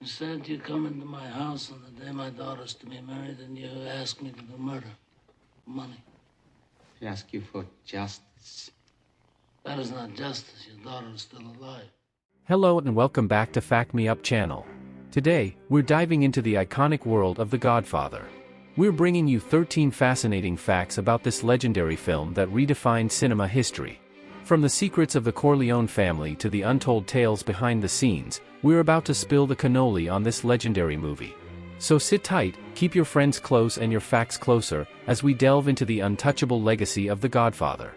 Instead, you come into my house on the day my daughter's to be married and you ask me to do murder. Money. I ask you for justice. That is not justice. Your daughter is still alive. Hello and welcome back to Fact Me Up channel. Today, we're diving into the iconic world of The Godfather. We're bringing you 13 fascinating facts about this legendary film that redefined cinema history. From the secrets of the Corleone family to the untold tales behind the scenes, we're about to spill the cannoli on this legendary movie. So sit tight, keep your friends close and your facts closer, as we delve into the untouchable legacy of The Godfather.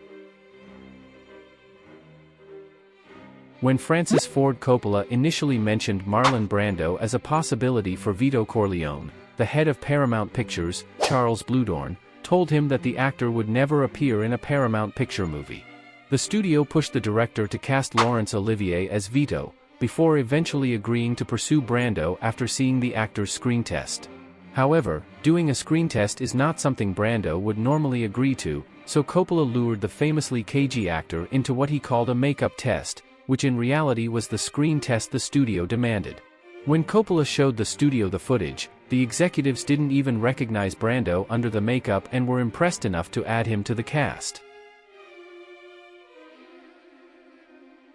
When Francis Ford Coppola initially mentioned Marlon Brando as a possibility for Vito Corleone, the head of Paramount Pictures, Charles Bluedorn, told him that the actor would never appear in a Paramount Picture movie. The studio pushed the director to cast Laurence Olivier as Vito, before eventually agreeing to pursue Brando after seeing the actor's screen test. However, doing a screen test is not something Brando would normally agree to, so Coppola lured the famously cagey actor into what he called a makeup test, which in reality was the screen test the studio demanded. When Coppola showed the studio the footage, the executives didn't even recognize Brando under the makeup and were impressed enough to add him to the cast.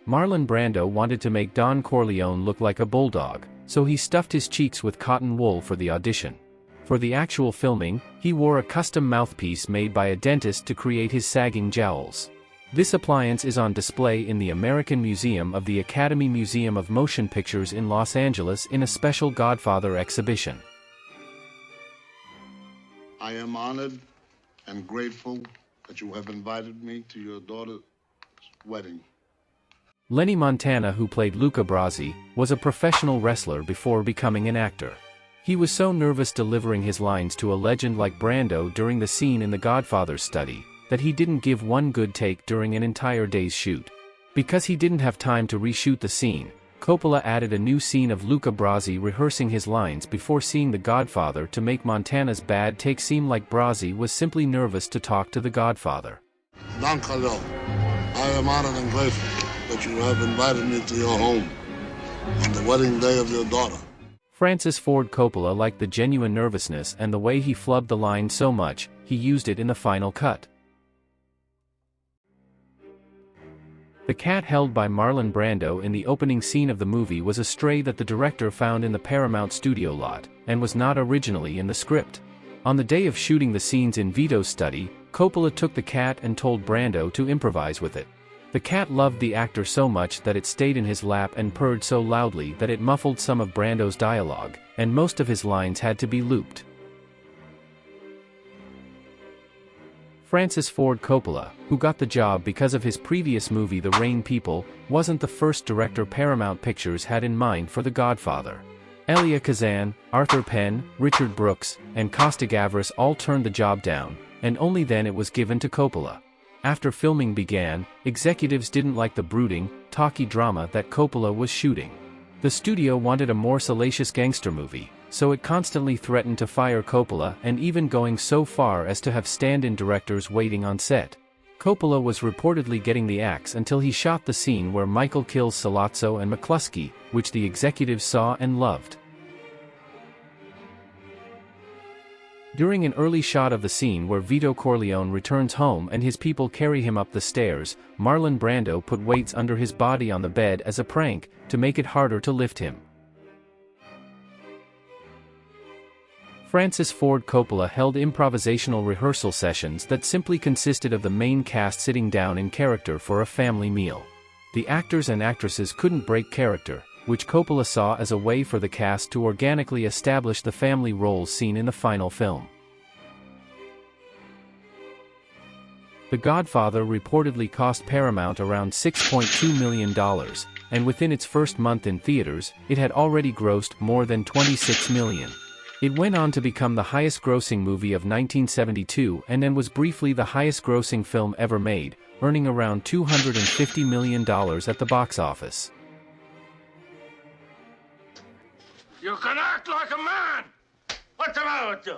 Marlon Brando wanted to make Don Corleone look like a bulldog, so he stuffed his cheeks with cotton wool for the audition. For the actual filming, he wore a custom mouthpiece made by a dentist to create his sagging jowls. This appliance is on display in the American Museum of the Academy Museum of Motion Pictures in Los Angeles in a special Godfather exhibition. I am honored and grateful that you have invited me to your daughter's wedding. Lenny Montana, who played Luca Brasi, was a professional wrestler before becoming an actor. He was so nervous delivering his lines to a legend like Brando during the scene in The Godfather's study, that he didn't give one good take during an entire day's shoot. Because he didn't have time to reshoot the scene, Coppola added a new scene of Luca Brasi rehearsing his lines before seeing The Godfather to make Montana's bad take seem like Brasi was simply nervous to talk to The Godfather. Don Corleone, I am honored and grateful that you have invited me to your home on the wedding day of your daughter. Francis Ford Coppola liked the genuine nervousness and the way he flubbed the line so much, he used it in the final cut. The cat held by Marlon Brando in the opening scene of the movie was a stray that the director found in the Paramount studio lot, and was not originally in the script. On the day of shooting the scenes in Vito's study, Coppola took the cat and told Brando to improvise with it. The cat loved the actor so much that it stayed in his lap and purred so loudly that it muffled some of Brando's dialogue, and most of his lines had to be looped. Francis Ford Coppola, who got the job because of his previous movie The Rain People, wasn't the first director Paramount Pictures had in mind for The Godfather. Elia Kazan, Arthur Penn, Richard Brooks, and Costa Gavras all turned the job down, and only then it was given to Coppola. After filming began, executives didn't like the brooding, talky drama that Coppola was shooting. The studio wanted a more salacious gangster movie, so it constantly threatened to fire Coppola and even going so far as to have stand-in directors waiting on set. Coppola was reportedly getting the axe until he shot the scene where Michael kills Sollozzo and McCluskey, which the executives saw and loved. During an early shot of the scene where Vito Corleone returns home and his people carry him up the stairs, Marlon Brando put weights under his body on the bed as a prank, to make it harder to lift him. Francis Ford Coppola held improvisational rehearsal sessions that simply consisted of the main cast sitting down in character for a family meal. The actors and actresses couldn't break character, which Coppola saw as a way for the cast to organically establish the family roles seen in the final film. The Godfather reportedly cost Paramount around $6.2 million, and within its first month in theaters, it had already grossed more than $26 million. It went on to become the highest-grossing movie of 1972 and then was briefly the highest-grossing film ever made, earning around $250 million at the box office. You can act like a man! What's the matter with you?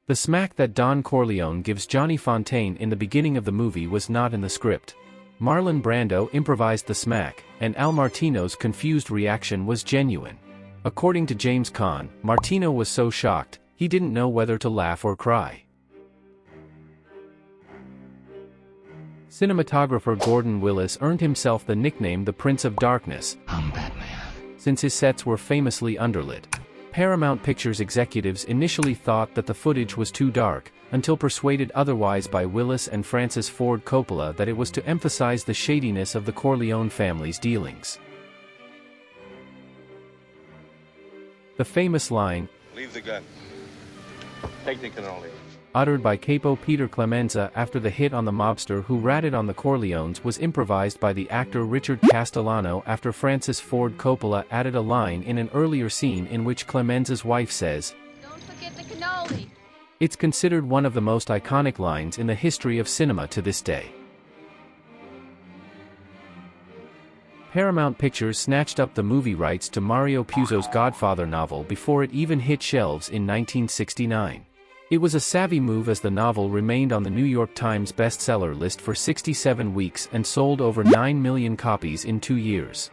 The smack that Don Corleone gives Johnny Fontaine in the beginning of the movie was not in the script. Marlon Brando improvised the smack, and Al Martino's confused reaction was genuine. According to James Caan, Martino was so shocked, he didn't know whether to laugh or cry. Cinematographer Gordon Willis earned himself the nickname the Prince of Darkness, I'm Batman. since his sets were famously underlit. Paramount Pictures executives initially thought that the footage was too dark, until persuaded otherwise by Willis and Francis Ford Coppola that it was to emphasize the shadiness of the Corleone family's dealings. The famous line, "Leave the gun. Take the cannoli," uttered by capo Peter Clemenza after the hit on the mobster who ratted on the Corleones, was improvised by the actor Richard Castellano after Francis Ford Coppola added a line in an earlier scene in which Clemenza's wife says, "Don't forget the cannoli." It's considered one of the most iconic lines in the history of cinema to this day. Paramount Pictures snatched up the movie rights to Mario Puzo's Godfather novel before it even hit shelves in 1969. It was a savvy move as the novel remained on the New York Times bestseller list for 67 weeks and sold over 9 million copies in 2 years.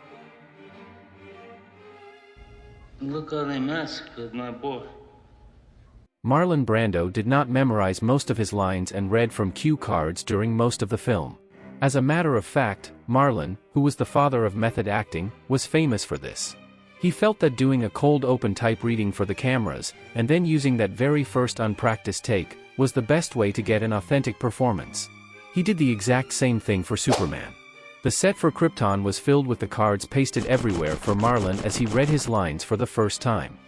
Look how they massacred my boy. Marlon Brando did not memorize most of his lines and read from cue cards during most of the film. As a matter of fact, Marlon, who was the father of method acting, was famous for this. He felt that doing a cold open type reading for the cameras, and then using that very first unpracticed take, was the best way to get an authentic performance. He did the exact same thing for Superman. The set for Krypton was filled with the cards pasted everywhere for Marlon as he read his lines for the first time.